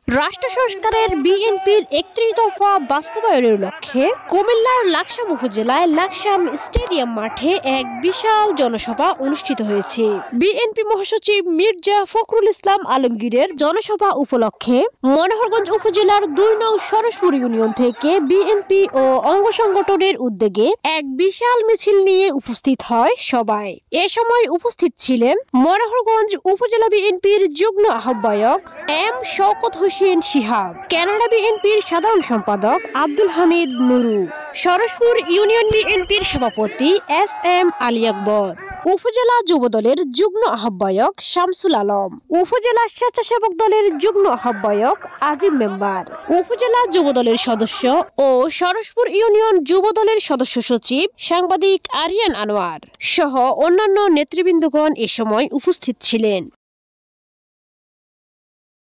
রাষ্ট্র সংস্কারের বিএনপির ৩১ দফা বাস্তবায়নের লক্ষ্যে কুমিল্লার লাকসাম উপজেলায় লাকসাম স্টেডিয়াম মাঠে এক বিশাল জনসভা অনুষ্ঠিত হয়েছে। বিএনপি মহাসচিব মির্জা ফখরুল ইসলাম আলমগীরের জনসভা উপলক্ষে মনোহরগঞ্জ উপজেলার ২ নং সরসপুর ইউনিয়ন থেকে বিএনপি ও অঙ্গ সংগঠনের উদ্যোগে এক বিশাল মিছিল নিয়ে উপস্থিত হয় সবাই। এ সময় উপস্থিত ছিলেন মনোহরগঞ্জ উপজেলা বিএনপির যুগ্ম আহ্বায়ক এম শওকত হোসেন শিহাব, কানাডা বিএনপির সাধারণ সম্পাদক আব্দুল হামিদ নুরু, সরসপুর ইউনিয়ন বিএনপির সভাপতি এস.এম. আলী আকবর, উপজেলা যুবদলের যুগ্ম আহ্বায়ক শামসুল আলম, উপজেলা স্বেচ্ছাসেবক দলের যুগ্ম আহ্বায়ক আজিম মেম্বার, উপজেলা যুবদলের সদস্য ও সরসপুর ইউনিয়ন যুবদলের সদস্য সচিব সাংবাদিক আরিয়ান আনোয়ার সহ অন্যান্য নেতৃবৃন্দগণ এ সময় উপস্থিত ছিলেন।